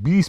20,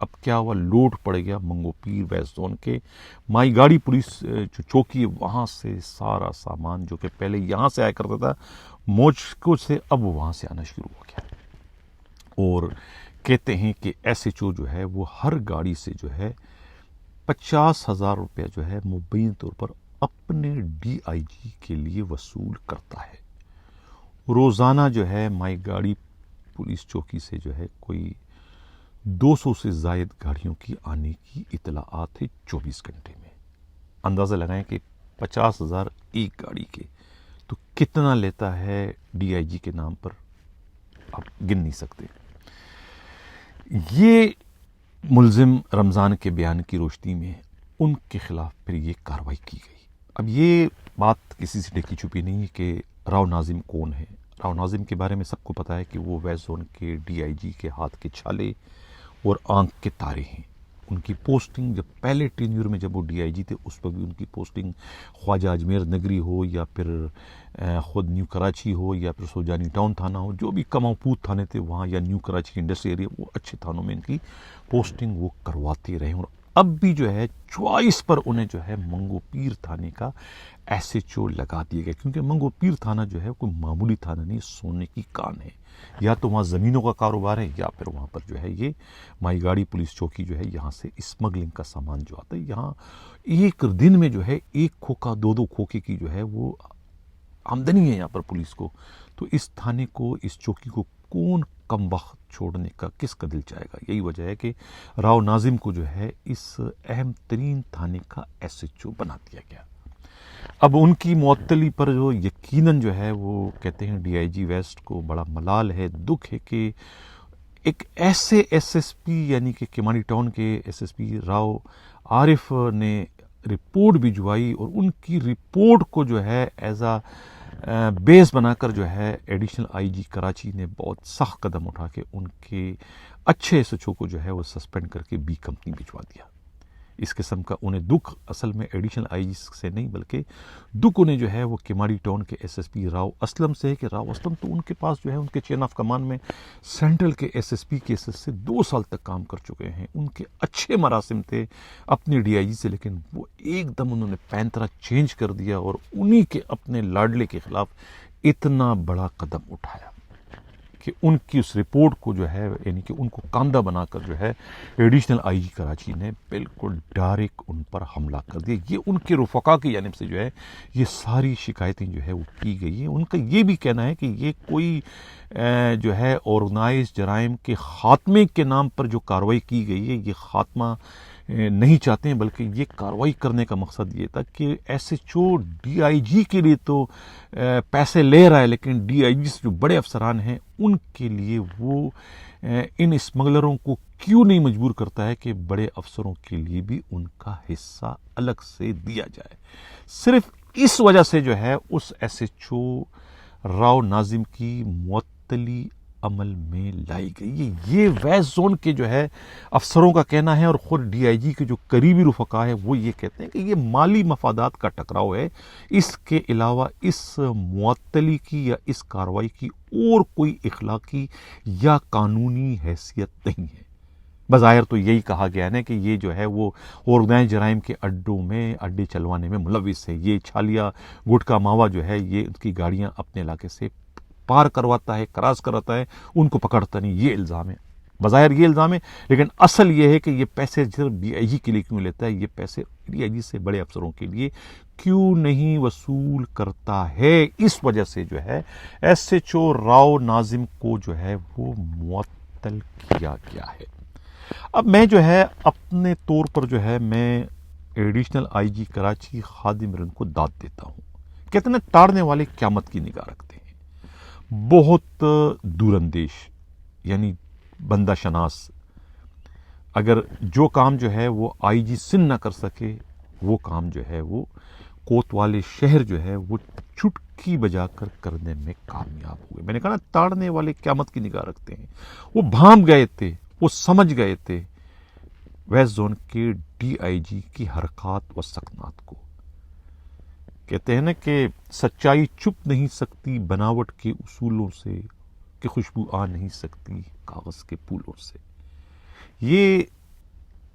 اب کیا ہوا، لوٹ پڑ گیا منگو پیر ویسٹ زون کے مائی گاڑی پولیس جو چوکی ہے وہاں سے سارا سامان جو کہ پہلے یہاں سے آیا کرتا تھا موجکو سے، اب وہ وہاں سے آنا شروع ہو گیا. اور کہتے ہیں کہ ایس ایچ او جو ہے وہ ہر گاڑی سے جو ہے 50,000 روپیہ جو ہے مبین طور پر اپنے ڈی آئی جی کے لیے وصول کرتا ہے. روزانہ جو ہے مائی گاڑی پولیس چوکی سے جو ہے کوئی 200 سے زائد گاڑیوں کی آنے کی اطلاعات ہے 24 گھنٹے میں. اندازہ لگائیں کہ 50,000 ایک گاڑی کے تو کتنا لیتا ہے ڈی آئی جی کے نام پر، آپ گن نہیں سکتے. یہ ملزم رمضان کے بیان کی روشنی میں ان کے خلاف پھر یہ کارروائی کی گئی. اب یہ بات کسی سے ڈھکی چھپی نہیں ہے کہ راؤ ناظم کون ہے. راؤ ناظم کے بارے میں سب کو پتا ہے کہ وہ ویسٹ زون کے ڈی آئی جی کے ہاتھ کے چھالے اور آنکھ کے تارے ہیں. ان کی پوسٹنگ جب پہلے ٹینیور میں جب وہ ڈی آئی جی تھے اس پر بھی ان کی پوسٹنگ خواجہ اجمیر نگری ہو یا پھر خود نیو کراچی ہو یا پھر سوجانی ٹاؤن تھانہ ہو، جو بھی کماؤ پوت تھانے تھے وہاں، یا نیو کراچی انڈسٹری ایریا، وہ اچھے تھانوں میں ان کی پوسٹنگ وہ کرواتے رہے. اور اب بھی جو ہے چوائس پر انہیں جو ہے منگو پیر تھانے کا ایس ایچ او لگا دیا گیا، کیونکہ منگو پیر تھانہ جو ہے کوئی معمولی تھانہ نہیں، سونے کی کان ہے. یا تو وہاں زمینوں کا کاروبار ہے یا پھر وہاں پر جو ہے یہ مائی گاڑی پولیس چوکی جو ہے یہاں سے اسمگلنگ کا سامان جو آتا ہے. یہاں ایک دن میں جو ہے 1 کھوکا 2 کھوکے کی جو ہے وہ آمدنی ہے یہاں پر پولیس کو. تو اس تھانے کو، اس چوکی کو کون کم وقت چھوڑنے کا کس کا دل چاہے گا. یہی وجہ ہے کہ راؤ ناظم کو جو ہے اس اہم ترین تھانے کا ایس ایچ او بنا دیا گیا. اب ان کی معطلی پر جو یقیناً جو ہے وہ کہتے ہیں ڈی آئی جی ویسٹ کو بڑا ملال ہے، دکھ ہے کہ ایک ایسے ایس ایس پی یعنی کہ کیمانی ٹاؤن کے ایس ایس پی راؤ عارف نے رپورٹ بھجوائی اور ان کی رپورٹ کو جو ہے ایز بیس بنا کر جو ہے ایڈیشنل آئی جی کراچی نے بہت سخت قدم اٹھا کے ان کے اچھے ایس ایچ او کو جو ہے وہ سسپینڈ کر کے بی کمپنی بھجوا دیا. اس قسم کا انہیں دکھ اصل میں ایڈیشنل آئی جی سے نہیں بلکہ دکھ انہیں جو ہے وہ کیماڑی ٹاؤن کے S S P Rao Aslam سے ہے کہ راؤ اسلم تو ان کے پاس جو ہے ان کے چین آف کمان میں سینٹرل کے ایس ایس پی کیسز سے 2 سال تک کام کر چکے ہیں. ان کے اچھے مراسم تھے اپنے ڈی آئی جی سے، لیکن وہ ایک دم انہوں نے پینترا چینج کر دیا اور انہی کے اپنے لاڈلے کے خلاف اتنا بڑا قدم اٹھایا کہ ان کی اس رپورٹ کو جو ہے یعنی کہ ان کو کاندھا بنا کر جو ہے ایڈیشنل آئی جی کراچی نے بالکل ڈائریکٹ ان پر حملہ کر دیا. یہ ان کے رفقا کی جانب سے جو ہے یہ ساری شکایتیں جو ہے وہ کی گئی ہیں. ان کا یہ بھی کہنا ہے کہ یہ کوئی جو ہے آرگنائز جرائم کے خاتمے کے نام پر جو کارروائی کی گئی ہے یہ خاتمہ نہیں چاہتے ہیں، بلکہ یہ کارروائی کرنے کا مقصد یہ تھا کہ S H O D I G کے لیے تو پیسے لے رہا ہے، لیکن ڈی آئی جی سے جو بڑے افسران ہیں ان کے لیے وہ ان اسمگلروں کو کیوں نہیں مجبور کرتا ہے کہ بڑے افسروں کے لیے بھی ان کا حصہ الگ سے دیا جائے. صرف اس وجہ سے جو ہے اس ایس ایچ او راؤ ناظم کی معطلی عمل میں لائی گئی. یہ ویسٹ زون کے جو ہے افسروں کا کہنا ہے اور خود ڈی آئی جی کے جو قریبی رفقا ہے وہ یہ کہتے ہیں کہ یہ مالی مفادات کا ٹکراؤ ہے، اس کے علاوہ اس معطلی کی یا اس کارروائی کی اور کوئی اخلاقی یا قانونی حیثیت نہیں ہے. بظاہر تو یہی کہا گیا ہے کہ یہ جو ہے وہ آرگنائز جرائم کے اڈوں میں اڈے چلوانے میں ملوث ہے. یہ چھالیا گٹکا ماوا جو ہے یہ ان کی گاڑیاں اپنے علاقے سے پار کرواتا ہے، کراس کراتا ہے، ان کو پکڑتا نہیں. یہ الزام ہے، بظاہر یہ الزام ہے، لیکن اصل یہ ہے کہ یہ پیسے صرف ڈی آئی جی کے لیے کیوں لیتا ہے، یہ پیسے ڈی آئی جی سے بڑے افسروں کے لیے کیوں نہیں وصول کرتا ہے. اس وجہ سے جو ہے ایس ایچ او راؤ ناظم کو جو ہے وہ معطل کیا گیا ہے. اب میں جو ہے اپنے طور پر جو ہے میں ایڈیشنل آئی جی کراچی خادم رن کو داد دیتا ہوں. کہتے ہیں ٹاڑنے والے قیامت کی نگاہ رکھتے ہیں. بہت دور اندیش یعنی بندہ شناس اگر جو کام جو ہے وہ آئی جی سندھ نہ کر سکے وہ کام جو ہے وہ کوتوال شہر جو ہے وہ چٹکی بجا کر کرنے میں کامیاب ہوئے. میں نے کہا نا تاڑنے والے قیامت کی نگاہ رکھتے ہیں. وہ بھانپ گئے تھے، وہ سمجھ گئے تھے ویسٹ زون کے ڈی آئی جی کی حرکات و سکنات کو. کہتے ہیں نا کہ سچائی چھپ نہیں سکتی بناوٹ کے اصولوں سے، کہ خوشبو آ نہیں سکتی کاغذ کے پھولوں سے. یہ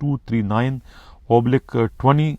239/20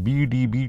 BDB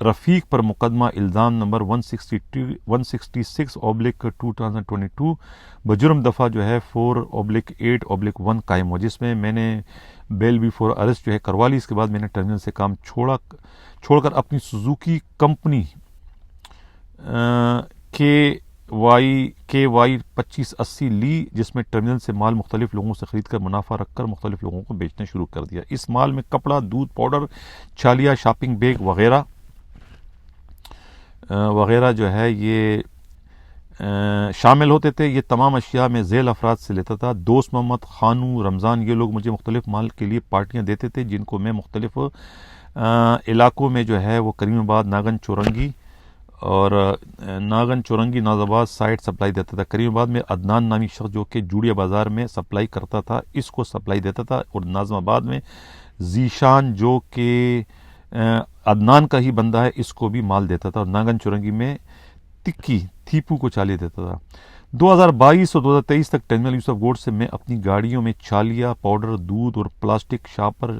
رفیق پر مقدمہ الزام نمبر 166/2022 بجرم دفعہ جو ہے 4/8/1 قائم ہوا، جس میں میں نے بیل بیفور ارسٹ جو ہے کروا لی۔ اس کے بعد میں نے ٹرمینل سے کام چھوڑ کر اپنی سوزوکی کمپنی KY 2580 لی، جس میں ٹرمینل سے مال مختلف لوگوں سے خرید کر منافع رکھ کر مختلف لوگوں کو بیچنا شروع کر دیا۔ اس مال میں کپڑا، دودھ پاؤڈر، چھالیا، شاپنگ بیگ وغیرہ جو ہے یہ شامل ہوتے تھے۔ یہ تمام اشیاء میں ذیل افراد سے لیتا تھا: دوست محمد، خانو، رمضان۔ یہ لوگ مجھے مختلف مال کے لیے پارٹیاں دیتے تھے، جن کو میں مختلف علاقوں میں جو ہے وہ کریم آباد، ناگن چورنگی، ناز آباد سائٹ سپلائی دیتا تھا۔ کریم آباد میں عدنان نامی شخص جو کہ جوڑیا بازار میں سپلائی کرتا تھا، اس کو سپلائی دیتا تھا، اور ناظم آباد میں ذیشان جو کہ عدنان کا ہی بندہ ہے، اس کو بھی مال دیتا تھا، اور ناگن چورنگی میں تھیپو کو چالی دیتا تھا۔ 2022 اور 2023 تک ٹرمینل یوسف گوڈ سے میں اپنی گاڑیوں میں چھالیا، پاؤڈر، دودھ اور پلاسٹک شاپر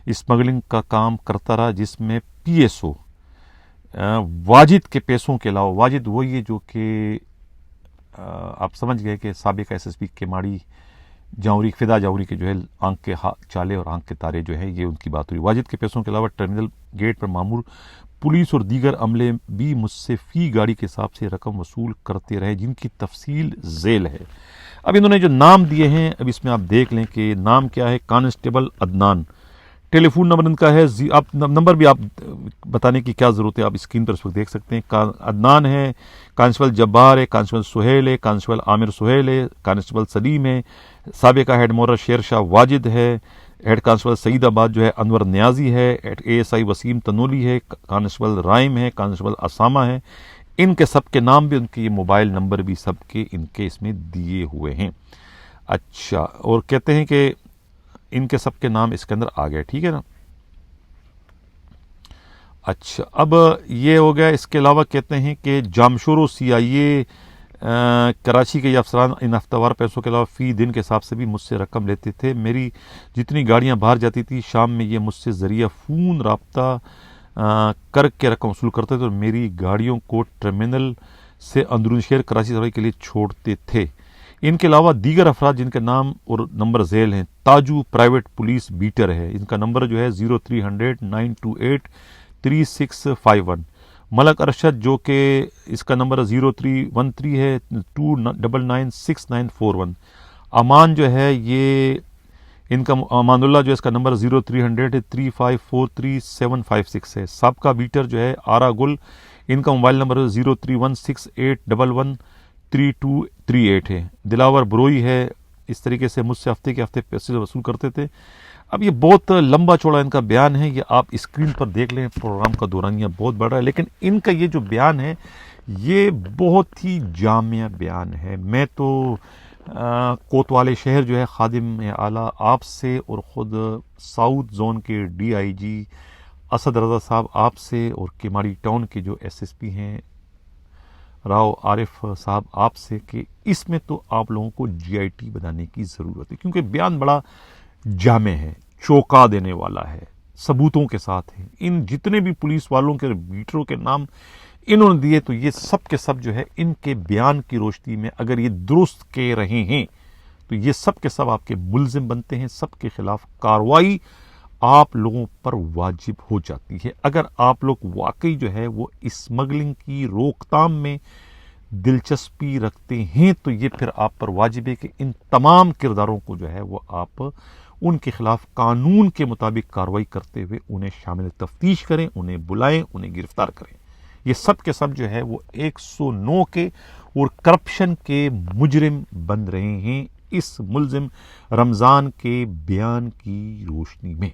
اسمگلنگ کا کام کرتا رہا، جس میں PSO واجد کے پیسوں کے علاوہ، واجد وہی ہے جو کہ آپ سمجھ گئے کہ سابق SSP کیماڑی جاوری، فدا جاوری کے جو ہے آنکھ کے چالے اور آنکھ کے تارے جو ہے، یہ ان کی بات ہوئی۔ واجد کے پیسوں کے علاوہ ٹرمینل گیٹ پر مامور پولیس اور دیگر عملے بھی مجھ سے فی گاڑی کے حساب سے رقم وصول کرتے رہے، جن کی تفصیل ذیل ہے۔ اب انہوں نے جو نام دیے ہیں، اب اس میں آپ دیکھ لیں کہ نام کیا ہے: کانسٹیبل عدنان۔ ٹیلی فون نمبر ان کا ہے، آپ نمبر بھی آپ بتانے کی کیا ضرورت ہے، آپ اسکرین پر اس وقت دیکھ سکتے ہیں۔ عدنان ہے، کانسٹیبل جبار ہے، کانسٹیبل سہیل ہے، کانسٹیبل عامر سہیل ہے، کانسٹیبل سلیم ہے، سابقہ ہیڈ مورر شیر شاہ واجد ہے، ہیڈ کانسٹیبل سعید آباد جو ہے انور نیازی ہے، ASI وسیم تنولی ہے، کانسٹیبل رائم ہے، کانسٹیبل اسامہ ہے۔ ان کے سب کے نام بھی، ان کے موبائل نمبر بھی سب کے ان کے اس میں دیے ہوئے ہیں۔ اچھا، اور کہتے ہیں کہ ان کے سب کے نام اس کے اندر آ گئے، ٹھیک ہے نا۔ اچھا، اب یہ ہو گیا۔ اس کے علاوہ کہتے ہیں کہ جامشورو CIA کراچی کے یہ افسران ان ہفتہ وار پیسوں کے علاوہ فی دن کے حساب سے بھی مجھ سے رقم لیتے تھے۔ میری جتنی گاڑیاں باہر جاتی تھی، شام میں یہ مجھ سے ذریعہ فون رابطہ کر کے رقم وصول کرتے تھے، اور میری گاڑیوں کو ٹرمینل سے اندرون شہر کراچی سفاری کے لیے چھوڑتے تھے۔ ان کے علاوہ دیگر افراد جن کے نام اور نمبر ذیل ہیں: تاجو پرائیویٹ پولیس بیٹر ہے، ان کا نمبر جو ہے 0300-928-3651۔ ملک ارشد جو کہ اس کا نمبر 0313 ہے 2996941۔ امان جو ہے یہ ان کا امان اللہ جو ہے اس کا نمبر 0300-3543-756 ہے۔ سابقہ بیٹر جو ہے آرا گل، ان کا موبائل نمبر 031681113238 ہے۔ دلاور بروئی ہے، اس طریقے سے مجھ سے ہفتے کے ہفتے پیسے وصول کرتے تھے۔ اب یہ بہت لمبا چوڑا ان کا بیان ہے، یہ آپ اسکرین پر دیکھ لیں، پروگرام کا دورانیہ بہت بڑھ رہا ہے، لیکن ان کا یہ جو بیان ہے یہ بہت ہی جامع بیان ہے۔ میں تو کوتوالے شہر جو ہے خادم اعلیٰ آپ سے، اور خود ساؤتھ زون کے DIG اسد رضا صاحب آپ سے، اور کیماڑی ٹاؤن کے جو SSP ہیں راؤ عارف صاحب آپ سے، کہ اس میں تو آپ لوگوں کو GIT بنانے کی ضرورت ہے، کیونکہ بیان بڑا جامع ہے، چونکا دینے والا ہے، ثبوتوں کے ساتھ ہے۔ ان جتنے بھی پولیس والوں کے بیٹروں کے نام انہوں نے دیے، تو یہ سب کے سب جو ہے ان کے بیان کی روشنی میں اگر یہ درست کہہ رہے ہیں تو یہ سب کے سب آپ کے ملزم بنتے ہیں، سب کے خلاف کارروائی آپ لوگوں پر واجب ہو جاتی ہے۔ اگر آپ لوگ واقعی جو ہے وہ اسمگلنگ کی روک تھام میں دلچسپی رکھتے ہیں، تو یہ پھر آپ پر واجب ہے کہ ان تمام کرداروں کو جو ہے وہ آپ ان کے خلاف قانون کے مطابق کارروائی کرتے ہوئے انہیں شامل تفتیش کریں، انہیں بلائیں، انہیں گرفتار کریں۔ یہ سب کے سب جو ہے وہ 109 کے اور کرپشن کے مجرم بن رہے ہیں اس ملزم رمضان کے بیان کی روشنی میں۔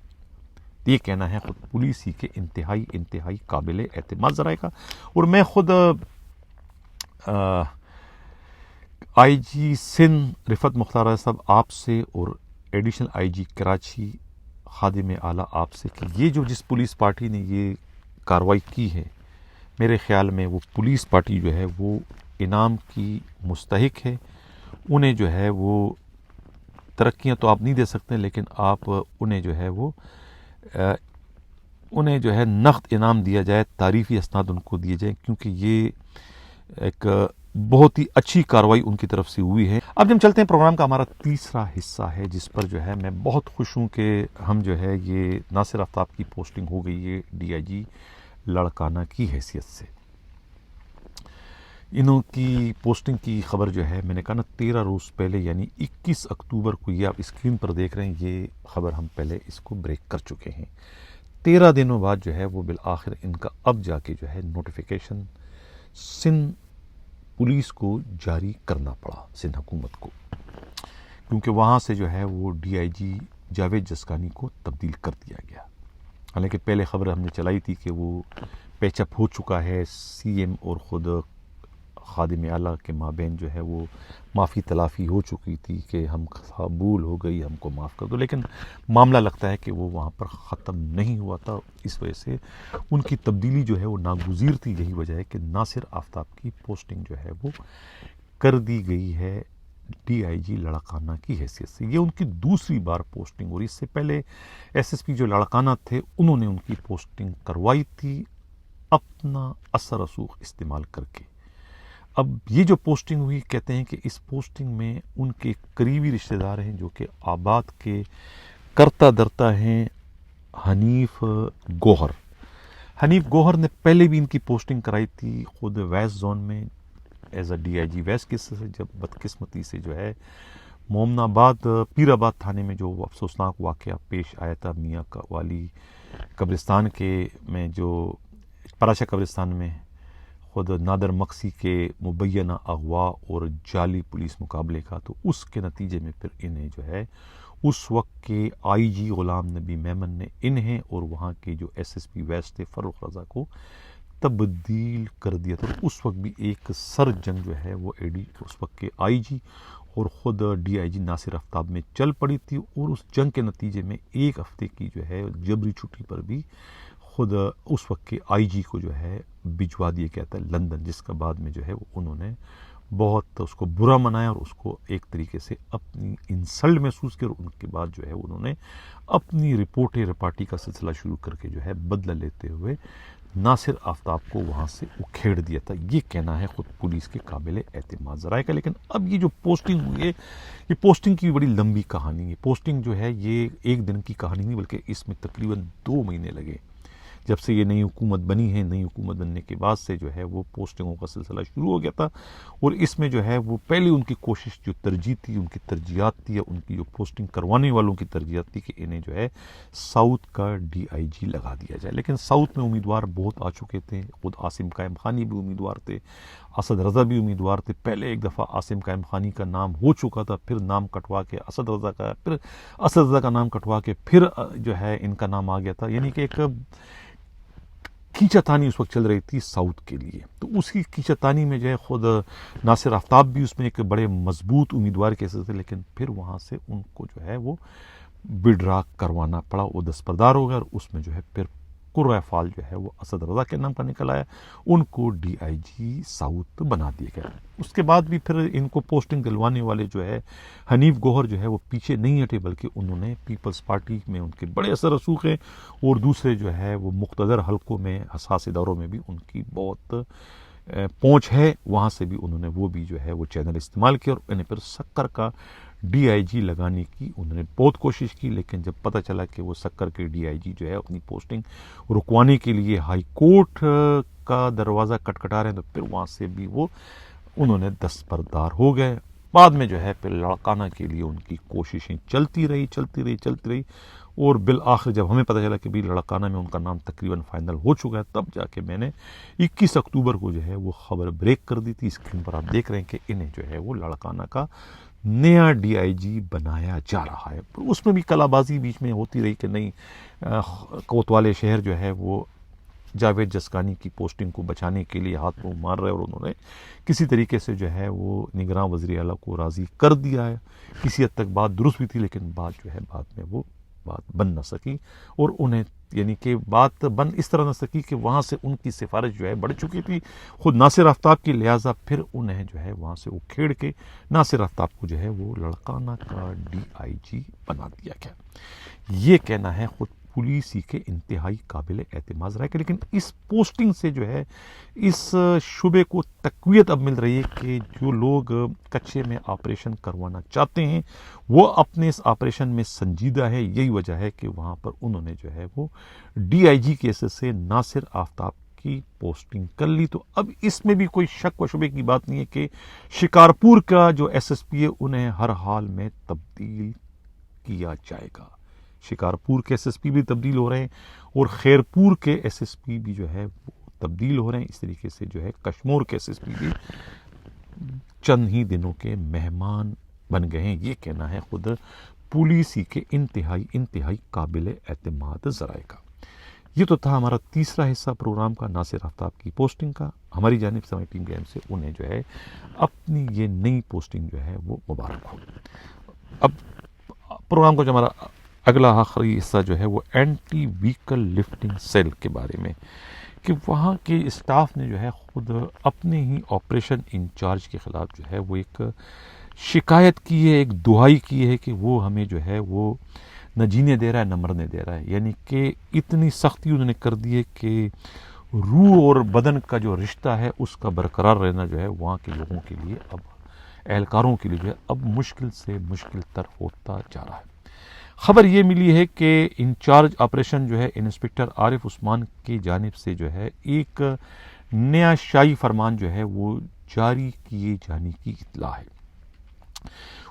یہ کہنا ہے خود پولیس ہی کے انتہائی قابل اعتماد ذرائع کا۔ اور میں خود IG سندھ رفعت مختار صاحب آپ سے، اور ایڈیشنل IG کراچی خادم اعلیٰ آپ سے، کہ یہ جو جس پولیس پارٹی نے یہ کارروائی کی ہے، میرے خیال میں وہ پولیس پارٹی جو ہے وہ انعام کی مستحق ہے۔ انہیں جو ہے وہ ترقیاں تو آپ نہیں دے سکتے، لیکن آپ انہیں جو ہے وہ انہیں جو ہے نقد انعام دیا جائے، تعریفی اسناد ان کو دیے جائیں، کیونکہ یہ ایک بہت ہی اچھی کارروائی ان کی طرف سے ہوئی ہے۔ اب جب چلتے ہیں، پروگرام کا ہمارا تیسرا حصہ ہے، جس پر جو ہے میں بہت خوش ہوں کہ ہم جو ہے یہ ناصر آفتاب کی پوسٹنگ ہو گئی ہے DIG لڑکانہ کی حیثیت سے۔ انہوں کی پوسٹنگ کی خبر جو ہے میں نے کہا نا 13 روز پہلے یعنی 21 اکتوبر کو، یہ آپ اسکرین پر دیکھ رہے ہیں، یہ خبر ہم پہلے اس کو بریک کر چکے ہیں۔ 13 دنوں بعد جو ہے وہ بالآخر ان کا اب جا کے جو ہے نوٹیفیکیشن سندھ پولیس کو جاری کرنا پڑا، سندھ حکومت کو، کیونکہ وہاں سے جو ہے وہ DIG جاوید جسکانی کو تبدیل کر دیا گیا۔ حالانکہ پہلے خبر ہم نے چلائی تھی کہ وہ پیچ اپ ہو چکا ہے، CM اور خود خادم اعلیٰ کے مابین جو ہے وہ معافی تلافی ہو چکی تھی کہ ہم بھول ہو گئی، ہم کو معاف کر دو، لیکن معاملہ لگتا ہے کہ وہ وہاں پر ختم نہیں ہوا تھا۔ اس وجہ سے ان کی تبدیلی جو ہے وہ ناگزیر تھی۔ یہی وجہ ہے کہ ناصر آفتاب کی پوسٹنگ جو ہے وہ کر دی گئی ہے DIG لڑکانہ کی حیثیت سے۔ یہ ان کی دوسری بار پوسٹنگ، اور اس سے پہلے SSP جو لڑکانہ تھے انہوں نے ان کی پوسٹنگ کروائی تھی اپنا اثر رسوخ استعمال کر کے۔ اب یہ جو پوسٹنگ ہوئی، کہتے ہیں کہ اس پوسٹنگ میں ان کے قریبی رشتہ دار ہیں جو کہ آباد کے کرتا درتا ہیں، حنیف گوہر۔ حنیف گوہر نے پہلے بھی ان کی پوسٹنگ کرائی تھی خود ویسٹ زون میں ایز اے DIG ویسٹ کے سے، جب بدقسمتی سے جو ہے مومن آباد پیر آباد تھانے میں جو افسوسناک واقعہ پیش آیا تھا میاں والی قبرستان کے میں، جو پراشا قبرستان میں خود نادر مقصی کے مبینہ اغوا اور جعلی پولیس مقابلے کا، تو اس کے نتیجے میں پھر انہیں جو ہے اس وقت کے IG غلام نبی میمن نے انہیں اور وہاں کے جو SSP ویسٹ تھے فاروق رضا کو تبدیل کر دیا تھا۔ اس وقت بھی ایک سر جنگ جو ہے وہ اس وقت کے IG اور خود DIG ناصر آفتاب میں چل پڑی تھی، اور اس جنگ کے نتیجے میں ایک ہفتے کی جو ہے جبری چھٹی پر بھی خود اس وقت کے IG کو جو ہے بھجوا دیا گیا تھا لندن، جس کا بعد میں جو ہے انہوں نے بہت اس کو برا منایا اور اس کو ایک طریقے سے اپنی انسلٹ محسوس کی، اور ان کے بعد جو ہے انہوں نے اپنی رپورٹی کا سلسلہ شروع کر کے جو ہے بدلہ لیتے ہوئے ناصر آفتاب کو وہاں سے اکھیڑ دیا تھا۔ یہ کہنا ہے خود پولیس کے قابل اعتماد ذرائع کا۔ لیکن اب یہ جو پوسٹنگ ہوئی ہے، یہ پوسٹنگ کی بڑی لمبی کہانی ہے۔ پوسٹنگ جو ہے یہ ایک دن کی کہانی نہیں، بلکہ اس میں تقریباً 2 مہینے لگے۔ جب سے یہ نئی حکومت بنی ہے، نئی حکومت بننے کے بعد سے جو ہے وہ پوسٹنگوں کا سلسلہ شروع ہو گیا تھا، اور اس میں جو ہے وہ پہلے ان کی کوشش جو ترجیح تھی، ان کی ترجیحات تھی، یا ان کی جو پوسٹنگ کروانے والوں کی ترجیحات تھی کہ انہیں جو ہے ساؤتھ کا DIG لگا دیا جائے۔ لیکن ساؤتھ میں امیدوار بہت آ چکے تھے، خود عاصم قائم خانی بھی امیدوار تھے، اسد رضا بھی امیدوار تھے۔ پہلے ایک دفعہ عاصم قائم خانی کا نام ہو چکا تھا، پھر نام کٹوا کے اسد رضا کا، پھر اسد رضا کا نام کٹوا کے پھر جو ہے ان کا نام آ گیا تھا، یعنی کہ ایک کھینچا تانی اس وقت چل رہی تھی ساؤتھ کے لیے۔ تو اس کی کھینچا تانی میں جو ہے خود ناصر آفتاب بھی اس میں ایک بڑے مضبوط امیدوار کے حیثیت سے، لیکن پھر وہاں سے ان کو جو ہے وہ بڈرا کروانا پڑا، وہ دستبردار ہو گیا، اور اس میں جو ہے پھر قرۂ فال جو ہے وہ اسد رضا کے نام کا نکل آیا، ان کو DIG ساؤتھ بنا دیا گیا۔ اس کے بعد بھی پھر ان کو پوسٹنگ دلوانے والے جو ہے حنیف گوہر جو ہے وہ پیچھے نہیں ہٹے، بلکہ انہوں نے پیپلز پارٹی میں ان کے بڑے اثر رسوخ ہیں، اور دوسرے جو ہے وہ مقتدر حلقوں میں حساس اداروں میں بھی ان کی بہت پہنچ ہے، وہاں سے بھی انہوں نے وہ بھی جو ہے وہ چینل استعمال کیا، اور انہیں پھر سکر کا DIG لگانے کی انہوں نے بہت کوشش کی۔ لیکن جب پتہ چلا کہ وہ سکر کے DIG جو ہے اپنی پوسٹنگ رکوانے کے لیے ہائی کورٹ کا دروازہ کٹکھٹا رہے ہیں، تو پھر وہاں سے بھی وہ انہوں نے دستبردار ہو گئے۔ بعد میں جو ہے پھر لڑکانہ کے لیے ان کی کوششیں چلتی رہی، اور بالآخر جب ہمیں پتہ چلا کہ بھی لڑکانہ میں ان کا نام تقریباً فائنل ہو چکا ہے، تب جا کے میں نے 21 اکتوبر کو جو ہے وہ خبر بریک کر دی تھی۔ اسکرین پر آپ دیکھ رہے ہیں کہ انہیں جو ہے وہ لڑکانہ کا نیا DIG بنایا جا رہا ہے۔ اس میں بھی کلا بازی بیچ میں ہوتی رہی کہ نہیں، کوتوالے شہر جو ہے وہ جاوید جسکانی کی پوسٹنگ کو بچانے کے لیے ہاتھ منہ مار رہے، اور انہوں نے کسی طریقے سے جو ہے وہ نگراں وزیر اعلیٰ کو راضی کر دیا ہے۔ کسی حد تک بات درست بھی تھی، لیکن بات جو ہے بعد میں وہ بات بن نہ سکی، اور انہیں یعنی کہ بات بن اس طرح نہ سکی کہ وہاں سے ان کی سفارش جو ہے بڑھ چکی تھی خود ناصر آفتاب کی، لہٰذا پھر انہیں جو ہے وہاں سے اکھیڑ کے ناصر آفتاب کو جو ہے وہ لڑکانہ کا DIG بنا دیا گیا۔ یہ کہنا ہے خود پولیسی کے انتہائی قابل اعتماد رائے کا. لیکن اس پوسٹنگ سے جو ہے اس شعبے کو تقویت اب مل رہی ہے کہ جو لوگ کچے میں آپریشن کروانا چاہتے ہیں وہ اپنے اس آپریشن میں سنجیدہ ہے. یہی وجہ ہے کہ وہاں پر انہوں نے جو ہے وہ ڈی آئی جی کے حصے سے ناصر آفتاب کی پوسٹنگ کر لی. تو اب اس میں بھی کوئی شک و شبے کی بات نہیں ہے کہ شکارپور کا جو ایس ایس پی ہے انہیں ہر حال میں تبدیل کیا جائے گا. شکارپور کے ایس ایس پی بھی تبدیل ہو رہے ہیں اور خیرپور کے ایس ایس پی بھی جو ہے وہ تبدیل ہو رہے ہیں. اس طریقے سے جو ہے کشمور کے ایس ایس پی بھی چند ہی دنوں کے مہمان بن گئے ہیں. یہ کہنا ہے خود پولیسی کے انتہائی قابل اعتماد ذرائع کا. یہ تو تھا ہمارا تیسرا حصہ پروگرام کا ناصر آفتاب کی پوسٹنگ کا. ہماری جانب سے ہماری ٹیم کے سے انہیں جو ہے اپنی یہ نئی پوسٹنگ جو ہے وہ مبارک ہو. اب پروگرام کا جو ہمارا اگلا آخری حصہ جو ہے وہ اینٹی ویکل لفٹنگ سیل کے بارے میں کہ وہاں کے اسٹاف نے جو ہے خود اپنے ہی آپریشن انچارج کے خلاف جو ہے وہ ایک شکایت کی ہے, ایک دہائی کی ہے کہ وہ ہمیں جو ہے وہ نہ جینے دے رہا ہے نہ مرنے دے رہا ہے. یعنی کہ اتنی سختی انہوں نے کر دی ہے کہ روح اور بدن کا جو رشتہ ہے اس کا برقرار رہنا جو ہے وہاں کے لوگوں کے لیے اب اہلکاروں کے لیے جو ہے اب مشکل سے مشکل تر ہوتا جا رہا ہے. خبر یہ ملی ہے کہ انچارج آپریشن جو ہے انسپکٹر عارف عثمان کی جانب سے جو ہے ایک نیا شاہی فرمان جو ہے وہ جاری کیے جانے کی اطلاع ہے.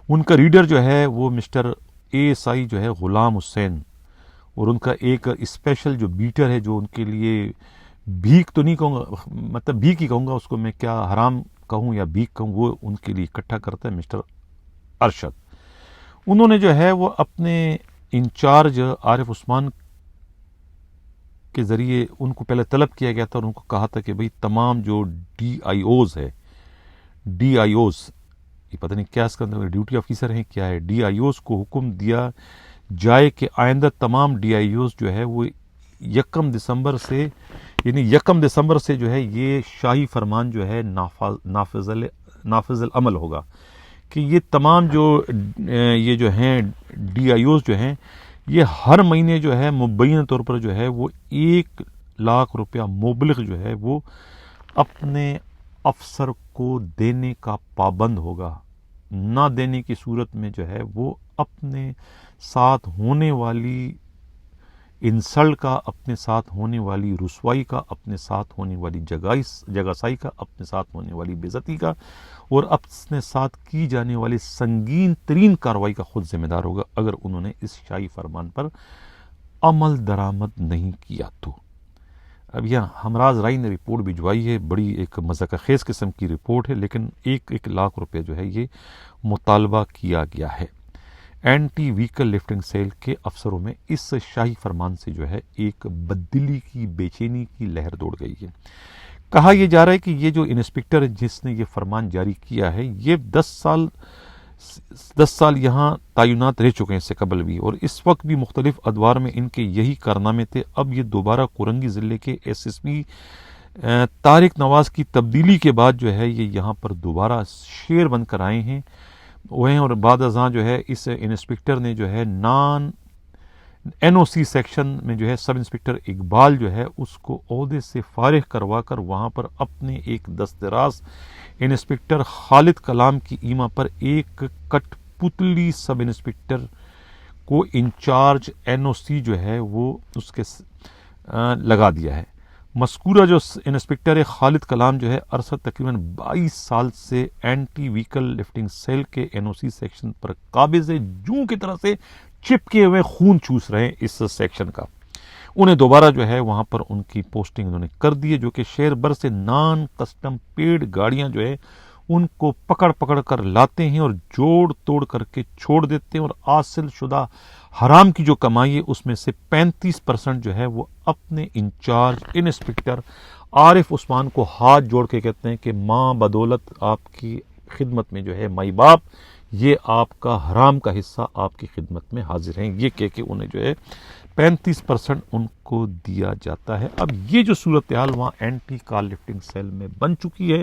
ان کا ریڈر جو ہے وہ مسٹر اے ایس آئی جو ہے غلام حسین اور ان کا ایک اسپیشل جو بیٹر ہے جو ان کے لیے بھیک تو نہیں کہوں گا, مطلب بھیک ہی کہوں گا, اس کو میں کیا حرام کہوں یا بھیک کہوں, وہ ان کے لیے اکٹھا کرتا ہے مسٹر ارشد. انہوں نے جو ہے وہ اپنے انچارج عارف عثمان کے ذریعے ان کو پہلے طلب کیا گیا تھا اور ان کو کہا تھا کہ بھئی تمام جو ڈی آئی اوز ہے, ڈی آئی اوز یہ پتہ نہیں کیا اس کا ڈیوٹی آفیسر ہیں کیا ہے, ڈی آئی اوز کو حکم دیا جائے کہ آئندہ تمام ڈی آئی اوز جو ہے وہ 1 دسمبر سے جو ہے یہ شاہی فرمان جو ہے نافذ العمل ہوگا کہ یہ تمام یہ جو ہیں ڈی آئی اوز جو ہیں یہ ہر مہینے جو ہے مبینہ طور پر جو ہے وہ 1 لاکھ روپیہ مبلغ جو ہے وہ اپنے افسر کو دینے کا پابند ہوگا. نہ دینے کی صورت میں جو ہے وہ اپنے ساتھ ہونے والی انسلٹ کا, اپنے ساتھ ہونے والی رسوائی کا, اپنے ساتھ ہونے والی جگاسائی کا, اپنے ساتھ ہونے والی بے عزتی کا اور اپنے ساتھ کی جانے والی سنگین ترین کارروائی کا خود ذمہ دار ہوگا اگر انہوں نے اس شاہی فرمان پر عمل درآمد نہیں کیا تو. اب یہاں ہمراز رائی نے رپورٹ بھجوائی ہے, بڑی ایک مذاق خیز قسم کی رپورٹ ہے, لیکن 1 لاکھ روپے جو ہے یہ مطالبہ کیا گیا ہے. اینٹی ویکل لفٹنگ سیل کے افسروں میں اس شاہی فرمان سے جو ہے ایک بددلی کی بے چینی کی لہر دوڑ گئی ہے. کہا یہ جا رہا ہے کہ یہ جو انسپکٹر جس نے یہ فرمان جاری کیا ہے یہ 10 سال یہاں تعینات رہ چکے ہیں اس سے قبل بھی, اور اس وقت بھی مختلف ادوار میں ان کے یہی کارنامے تھے. اب یہ دوبارہ کورنگی ضلع کے ایس ایس پی طارق نواز کی تبدیلی کے بعد جو ہے یہ یہاں پر دوبارہ شیر بن کر آئے ہیں اور بعد ازاں جو ہے اس انسپکٹر نے جو ہے این او سی سیکشن میں جو ہے سب انسپکٹر اقبال جو ہے اس کو عہدے سے فارغ کروا کر وہاں پر اپنے ایک دستراز انسپکٹر خالد کلام کی ایما پر ایک کٹ پتلی سب انسپکٹر کو انچارج این او سی جو ہے وہ اس کے لگا دیا ہے. مذکورہ جو انسپکٹر خالد کلام جو ہے ارسد تقریباً 22 سال سے اینٹی ویکل لفٹنگ سیل کے این او سی سیکشن پر قابض ہے, جوں کی طرح سے چپکے ہوئے خون چوس رہے ہیں اس سیکشن کا. انہیں دوبارہ جو ہے وہاں پر ان کی پوسٹنگ انہوں نے کر دی ہے, جو کہ شہر بھر سے نان کسٹم پیڈ گاڑیاں جو ہے ان کو پکڑ کر لاتے ہیں اور جوڑ توڑ کر کے چھوڑ دیتے ہیں, اور حاصل شدہ حرام کی جو کمائی ہے اس میں سے 35% جو ہے وہ اپنے انچارج انسپکٹر عارف عثمان کو ہاتھ جوڑ کے کہتے ہیں کہ ماں بدولت آپ کی خدمت میں جو ہے مائی باپ یہ آپ کا حرام کا حصہ آپ کی خدمت میں حاضر ہیں, یہ کہہ کے انہیں جو ہے 35% ان کو دیا جاتا ہے. اب یہ جو صورتحال وہاں اینٹی کار لفٹنگ سیل میں بن چکی ہے.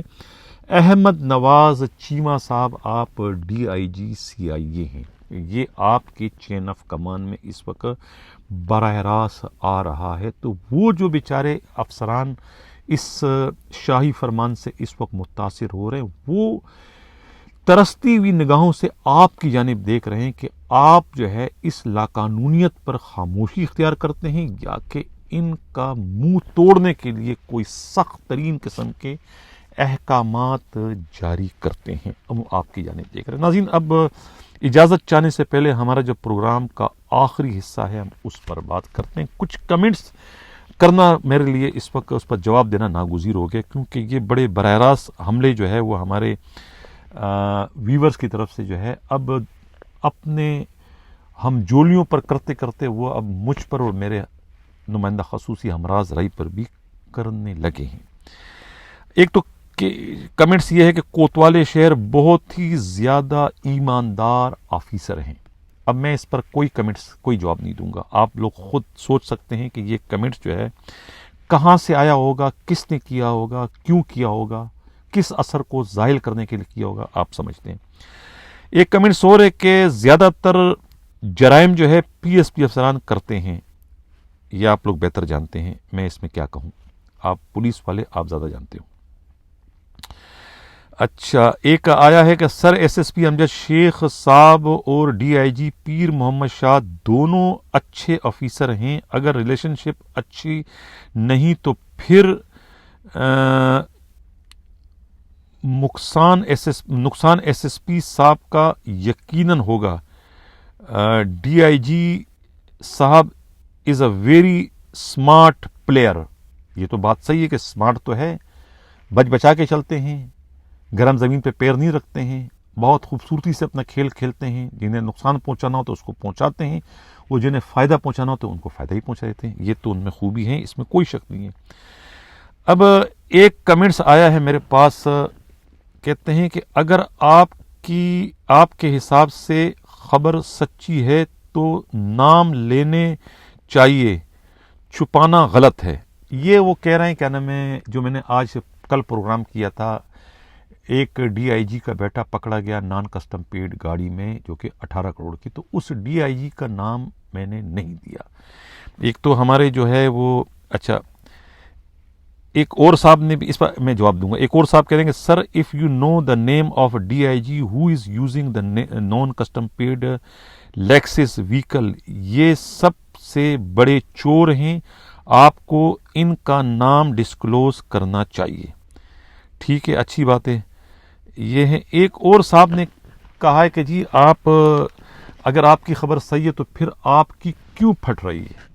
احمد نواز چیمہ صاحب آپ ڈی آئی جی سی آئی اے ہیں, یہ آپ کے چین آف کمان میں اس وقت براہ راست آ رہا ہے، تو وہ جو بیچارے افسران اس شاہی فرمان سے اس وقت متاثر ہو رہے ہیں، وہ ترستی ہوئی نگاہوں سے آپ کی جانب دیکھ رہے ہیں کہ آپ جو ہے اس لاقانونیت پر خاموشی اختیار کرتے ہیں یا کہ ان کا منہ توڑنے کے لیے کوئی سخت ترین قسم کے احکامات جاری کرتے ہیں۔ ہم آپ کی جانب دیکھ رہے ہیں۔ ناظرین، اب اجازت چاہنے سے پہلے ہمارا جو پروگرام کا آخری حصہ ہے ہم اس پر بات کرتے ہیں۔ کچھ کمنٹس کرنا میرے لیے اس وقت اس پر جواب دینا ناگزیر ہو گیا، کیونکہ یہ بڑے براہ راست حملے جو ہے وہ ہمارے ویورز کی طرف سے جو ہے اب اپنے ہم جولیوں پر کرتے کرتے وہ اب مجھ پر اور میرے نمائندہ خصوصی ہمراز رائی پر بھی کرنے لگے ہیں۔ ایک تو کمنٹس یہ ہے کہ کوتوالے شہر بہت ہی زیادہ ایماندار آفیسر ہیں۔ اب میں اس پر کوئی جواب نہیں دوں گا، آپ لوگ خود سوچ سکتے ہیں کہ یہ کمنٹس جو ہے کہاں سے آیا ہوگا، کس نے کیا ہوگا، کیوں کیا ہوگا، کس اثر کو ظاہر کرنے کے لیے کیا ہوگا، آپ سمجھتے ہیں۔ ایک کمنٹس اور ہے کہ زیادہ تر جرائم جو ہے پی ایس پی افسران کرتے ہیں، یہ آپ لوگ بہتر جانتے ہیں، میں اس میں کیا کہوں، آپ پولیس والے آپ زیادہ جانتے ہو۔ اچھا، ایک آیا ہے کہ سر ایس ایس پی امجد شیخ صاحب اور ڈی آئی جی پیر محمد شاہ دونوں اچھے آفیسر ہیں، اگر ریلیشن شپ اچھی نہیں تو پھر نقصان ایس ایس پی صاحب کا یقیناً ہوگا۔ ڈی آئی جی صاحب از اے ویری اسمارٹ پلیئر۔ یہ تو بات صحیح ہے کہ اسمارٹ تو ہے، بچ بچا کے چلتے ہیں، گرم زمین پہ پیر نہیں رکھتے ہیں، بہت خوبصورتی سے اپنا کھیل کھیلتے ہیں، جنہیں نقصان پہنچانا ہو تو اس کو پہنچاتے ہیں، وہ جنہیں فائدہ پہنچانا ہو تو ان کو فائدہ ہی پہنچا دیتے ہیں، یہ تو ان میں خوبی ہے، اس میں کوئی شک نہیں ہے۔ اب ایک کمنٹس آیا ہے میرے پاس، کہتے ہیں کہ اگر آپ کے حساب سے خبر سچی ہے تو نام لینے چاہیے، چھپانا غلط ہے۔ یہ وہ کہہ رہے ہیں، کیا نام ہے، جو میں نے کل پروگرام کیا تھا، ایک ڈی آئی جی کا بیٹا پکڑا گیا نان کسٹم پیڈ گاڑی میں جو کہ 18 کروڑ کی، تو اس ڈی آئی جی کا نام میں نے نہیں دیا۔ ایک تو ہمارے جو ہے وہ اچھا ایک اور صاحب نے بھی، اس پر میں جواب دوں گا، ایک اور صاحب کہہ رہے ہیں کہ sir if you know the name of D I G who is using the non custom paid Lexus vehicle, یہ سب سے بڑے چور ہیں، آپ کو ان کا نام ڈسکلوز کرنا چاہیے۔ ٹھیک ہے، اچھی بات ہے، یہ ہے۔ ایک اور صاحب نے کہا ہے کہ جی آپ اگر آپ کی خبر صحیح ہے تو پھر آپ کی کیوں پھٹ رہی ہے،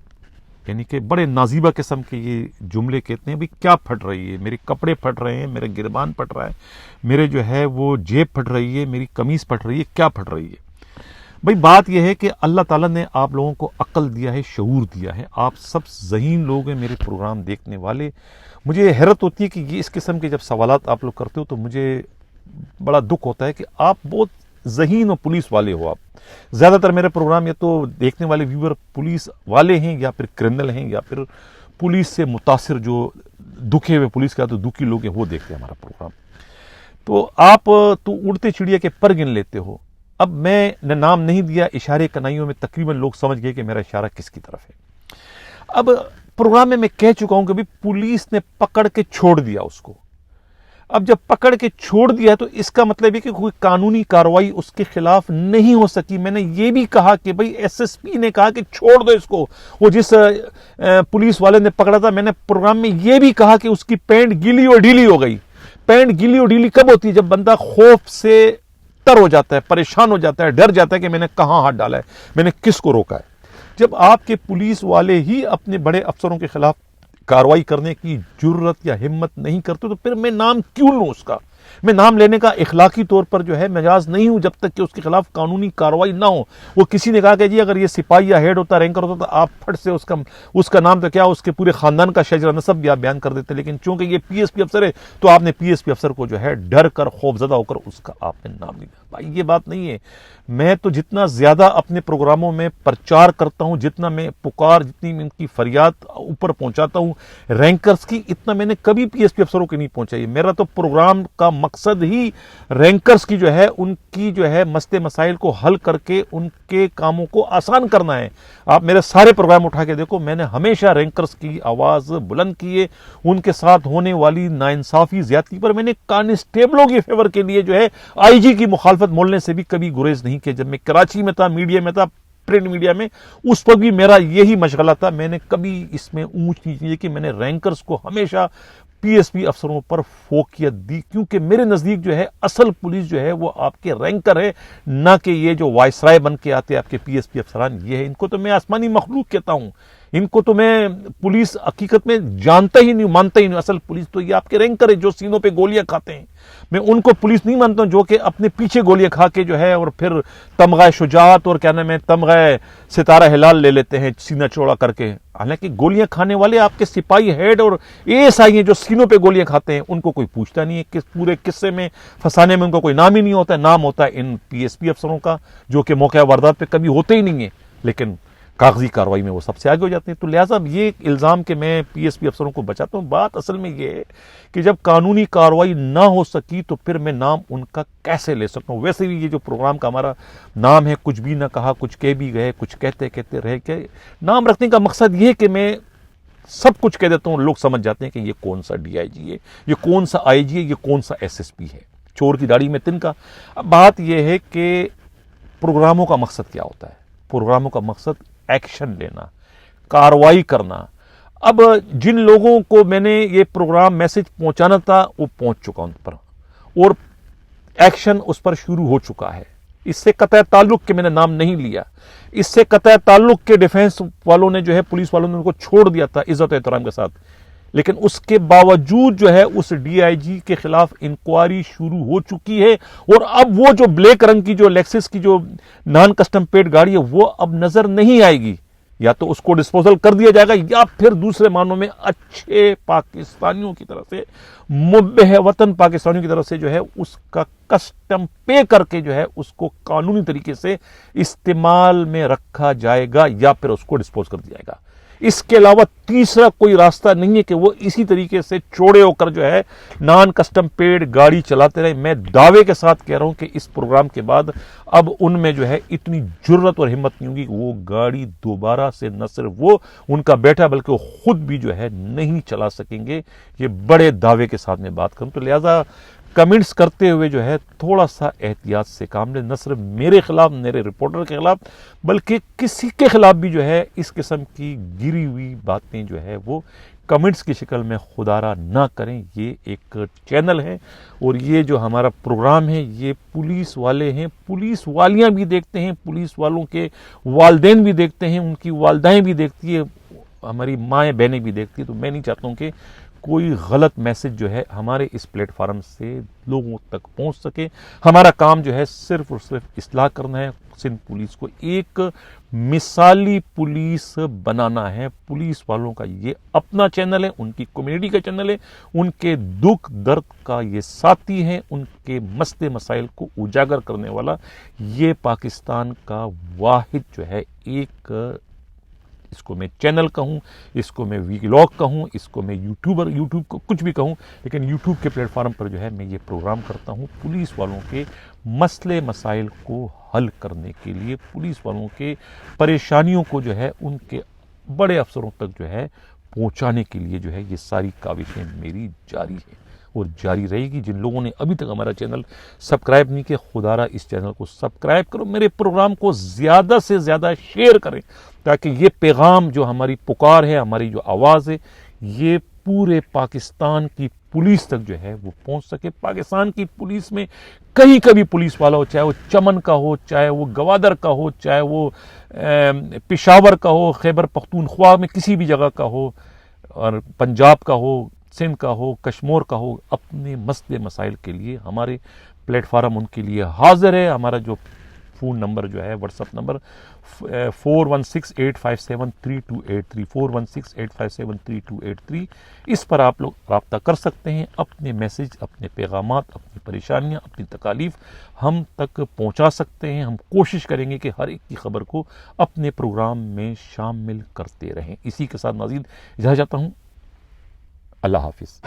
یعنی کہ بڑے نازیبہ قسم کے یہ جملے کہتے ہیں، بھئی کیا پھٹ رہی ہے، میرے کپڑے پھٹ رہے ہیں، میرے گربان پھٹ رہا ہے، میرے جو ہے وہ جیب پھٹ رہی ہے، میری قمیض پھٹ رہی ہے، کیا پھٹ رہی ہے؟ بھئی بات یہ ہے کہ اللہ تعالیٰ نے آپ لوگوں کو عقل دیا ہے، شعور دیا ہے، آپ سب ذہین لوگ ہیں میرے پروگرام دیکھنے والے۔ مجھے حیرت ہوتی ہے کہ یہ اس قسم کے جب سوالات آپ لوگ کرتے ہو تو مجھے بڑا دکھ ہوتا ہے کہ آپ بہت ذہین اور پولیس والے ہو۔ آپ زیادہ تر میرے پروگرام یا تو دیکھنے والے ویور پولیس والے ہیں یا پھر کرمنل ہیں یا پھر پولیس سے متاثر جو دکھے ہوئے پولیس کا تو دکھی لوگ ہیں وہ دیکھتے ہیں ہمارا پروگرام۔ تو آپ تو اڑتے چڑیا کے پر گن لیتے ہو۔ اب میں نے نام نہیں دیا، اشارے کنائیوں میں تقریباً لوگ سمجھ گئے کہ میرا اشارہ کس کی طرف ہے۔ اب پروگرام میں کہہ چکا ہوں کہ پولیس نے پکڑ کے چھوڑ دیا اس کو۔ اب جب پکڑ کے چھوڑ دیا تو اس کا مطلب ہے کہ کوئی قانونی کارروائی اس کے خلاف نہیں ہو سکی۔ میں نے یہ بھی کہا کہ بھئی ایس ایس پی نے کہا کہ چھوڑ دو اس کو، وہ جس پولیس والے نے پکڑا تھا، میں نے پروگرام میں یہ بھی کہا کہ اس کی پینٹ گیلی اور ڈھیلی ہو گئی۔ پینٹ گیلی اور ڈھیلی کب ہوتی ہے؟ جب بندہ خوف سے تر ہو جاتا ہے، پریشان ہو جاتا ہے، ڈر جاتا ہے کہ میں نے کہاں ہاتھ ڈالا ہے، میں نے کس کو روکا ہے۔ جب آپ کے پولیس والے ہی اپنے بڑے افسروں کے خلاف کارروائی کرنے کی جرت یا ہمت نہیں کرتے تو پھر میں نام کیوں لوں اس کا؟ میں نام لینے کا اخلاقی طور پر جو ہے مجاز نہیں ہوں جب تک کہ اس کے خلاف قانونی کارروائی نہ ہو۔ وہ کسی نے کہا کہ جی اگر یہ سپاہی یا ہیڈ ہوتا، رینکر ہوتا تو آپ پھٹ سے اس کا نام تو کیا اس کے پورے خاندان کا شجرہ نسب بھی آپ بیان کر دیتے، لیکن چونکہ یہ پی ایس پی افسر ہے تو آپ نے پی ایس پی افسر کو جو ہے ڈر کر خوف زدہ ہو کر اس کا آپ نے نام نہیں دیا۔ بھائی یہ بات نہیں ہے۔ میں تو جتنا زیادہ اپنے پروگراموں میں پرچار کرتا ہوں، جتنا میں پکار، جتنی میں ان کی فریاد اوپر پہنچاتا ہوں رینکرز کی، اتنا میں نے کبھی پی ایس پی افسروں کی نہیں پہنچائی. میرا تو پروگرام کا مقصد ہی رینکرز کی جو ہے ان کی جو ہے مسئلے مسائل کو حل کر کے ان کے کاموں کو آسان کرنا ہے. آپ میرے سارے پروگرام اٹھا کے دیکھو، میں نے ہمیشہ رینکرز کی آواز بلند کی ہے. ان کے ساتھ ہونے والی ناانصافی، زیادتی پر میں نے کانسٹیبلوں کے فیور کے لیے جو ہے آئی جی کی مخالفت بولنے سے بھی کبھی گریز نہیں کیا. جب میں کراچی میں تھا، میڈیا میں تھا، پرنٹ میڈیا میں، اس پر بھی میرا یہی مشغلہ تھا. میں نے کبھی اس میں اونچ نیچ نہیں کی. میں نے رینکرز کو ہمیشہ پی ایس پی افسروں پر فوقیت دی، کیونکہ میرے نزدیک جو ہے اصل پولیس جو ہے وہ آپ کے رینکر ہے، نہ کہ یہ جو وائسرائے بن کے آتے آپ کے پی ایس پی افسران. یہ ہے، ان کو تو میں آسمانی مخلوق کہتا ہوں. ان کو تو میں پولیس حقیقت میں جانتا ہی نہیں، مانتا ہی نہیں. اصل پولیس تو یہ آپ کے رینکر ہے جو سینوں پہ گولیاں کھاتے ہیں. میں ان کو پولیس نہیں مانتا ہوں جو کہ اپنے پیچھے گولیاں کھا کے جو ہے اور پھر تمغہ شجاعت اور کیا نام ہے تمغہ ستارہ ہلال لے لیتے ہیں سینہ چوڑا کر کے. حالانکہ گولیاں کھانے والے آپ کے سپاہی ہیڈ اور ایس آئی ہیں جو سینوں پہ گولیاں کھاتے ہیں. ان کو کوئی پوچھتا نہیں ہے کہ پورے قصے میں پھنسانے میں ان کو کوئی نام ہی نہیں ہوتا ہے. نام ہوتا ہے ان پی ایس پی افسروں کا جو کہ موقع واردات پہ کبھی ہوتے ہی نہیں ہیں، لیکن کاغذی کارروائی میں وہ سب سے آگے ہو جاتے ہیں. تو لہٰذا یہ الزام کہ میں پی ایس پی افسروں کو بچاتا ہوں، بات اصل میں یہ ہے کہ جب قانونی کارروائی نہ ہو سکی تو پھر میں نام ان کا کیسے لے سکتا ہوں. ویسے بھی یہ جو پروگرام کا ہمارا نام ہے، کچھ بھی نہ کہا، کچھ کہہ بھی گئے، کچھ کہتے کہتے رہ گئے. نام رکھنے کا مقصد یہ کہ میں سب کچھ کہہ دیتا ہوں، لوگ سمجھ جاتے ہیں کہ یہ کون سا ڈی آئی جی ہے، یہ کون سا آئی جی ہے، یہ کون سا ایس ایس پی ہے. چور کی داڑھی میں تنکا. اب بات یہ ہے کہ پروگراموں کا مقصد کیا ہوتا ہے. پروگراموں کا مقصد ایکشن لینا، کارروائی کرنا. اب جن لوگوں کو میں نے یہ پروگرام میسج پہنچانا تھا وہ پہنچ چکا ان پر، اور ایکشن اس پر شروع ہو چکا ہے. اس سے قطع تعلق کہ میں نے نام نہیں لیا، اس سے قطع تعلق کے ڈیفینس والوں نے جو ہے، پولیس والوں نے ان کو چھوڑ دیا تھا عزت و احترام کے ساتھ. لیکن اس کے باوجود جو ہے اس ڈی آئی جی کے خلاف انکوائری شروع ہو چکی ہے. اور اب وہ جو بلیک رنگ کی جو لیکسس کی جو نان کسٹم پیڈ گاڑی ہے وہ اب نظر نہیں آئے گی. یا تو اس کو ڈسپوزل کر دیا جائے گا، یا پھر دوسرے معنوں میں اچھے پاکستانیوں کی طرف سے، مبہ وطن پاکستانیوں کی طرف سے جو ہے اس کا کسٹم پے کر کے جو ہے اس کو قانونی طریقے سے استعمال میں رکھا جائے گا، یا پھر اس کو ڈسپوز کر دیا جائے گا. اس کے علاوہ تیسرا کوئی راستہ نہیں ہے کہ وہ اسی طریقے سے چوڑے ہو کر جو ہے نان کسٹم پیڈ گاڑی چلاتے رہے. میں دعوے کے ساتھ کہہ رہا ہوں کہ اس پروگرام کے بعد اب ان میں جو ہے اتنی جرت اور ہمت نہیں ہوگی کہ وہ گاڑی دوبارہ سے نہ صرف وہ ان کا بیٹا بلکہ وہ خود بھی جو ہے نہیں چلا سکیں گے. یہ بڑے دعوے کے ساتھ میں بات کروں. تو لہذا کمنٹس کرتے ہوئے جو ہے تھوڑا سا احتیاط سے کام لیں، نہ صرف میرے خلاف، میرے رپورٹر کے خلاف، بلکہ کسی کے خلاف بھی جو ہے اس قسم کی گری ہوئی باتیں جو ہے وہ کمنٹس کی شکل میں خدارہ نہ کریں. یہ ایک چینل ہے اور یہ جو ہمارا پروگرام ہے یہ پولیس والے ہیں، پولیس والیاں بھی دیکھتے ہیں، پولیس والوں کے والدین بھی دیکھتے ہیں، ان کی والدائیں بھی دیکھتی ہے، ہماری مائیں بہنیں بھی دیکھتی ہے. تو میں نہیں چاہتا ہوں کہ کوئی غلط میسج جو ہے ہمارے اس پلیٹ فارم سے لوگوں تک پہنچ سکے. ہمارا کام جو ہے صرف اور صرف اصلاح کرنا ہے، سندھ پولیس کو ایک مثالی پولیس بنانا ہے. پولیس والوں کا یہ اپنا چینل ہے، ان کی کمیونٹی کا چینل ہے، ان کے دکھ درد کا یہ ساتھی ہے، ان کے مسئلے مسائل کو اجاگر کرنے والا یہ پاکستان کا واحد جو ہے ایک، اس کو میں چینل کہوں، اس کو میں ویلاگ کہوں، اس کو میں یوٹیوب کو کچھ بھی کہوں، لیکن یوٹیوب کے پلیٹ فارم پر جو ہے میں یہ پروگرام کرتا ہوں پولیس والوں کے مسئلے مسائل کو حل کرنے کے لیے، پولیس والوں کے پریشانیوں کو جو ہے ان کے بڑے افسروں تک جو ہے پہنچانے کے لیے جو ہے یہ ساری کاوشیں میری جاری ہیں اور جاری رہے گی. جن لوگوں نے ابھی تک ہمارا چینل سبسکرائب نہیں کیا، خدارہ اس چینل کو سبسکرائب کرو، میرے پروگرام کو زیادہ سے زیادہ شیئر کریں تاکہ یہ پیغام جو ہماری پکار ہے، ہماری جو آواز ہے، یہ پورے پاکستان کی پولیس تک جو ہے وہ پہنچ سکے. پاکستان کی پولیس میں کہیں کا بھی پولیس والا ہو، چاہے وہ چمن کا ہو، چاہے وہ گوادر کا ہو، چاہے وہ پشاور کا ہو، خیبر پختونخوا میں کسی بھی جگہ کا ہو، اور پنجاب کا ہو، سندھ کا ہو، کشمیر کا ہو، اپنے مسئلے مسائل کے لیے ہمارے پلیٹ فارم ان کے لیے حاضر ہے. ہمارا جو فون نمبر جو ہے، واٹس ایپ نمبر 4168573283 4168573283، اس پر آپ لوگ رابطہ کر سکتے ہیں. اپنے میسج، اپنے پیغامات، اپنی پریشانیاں، اپنی تکالیف ہم تک پہنچا سکتے ہیں. ہم کوشش کریں گے کہ ہر ایک کی خبر کو اپنے پروگرام میں شامل کرتے رہیں. اسی کے ساتھ ناظرین اجازت چاہتا ہوں. اللہ حافظ.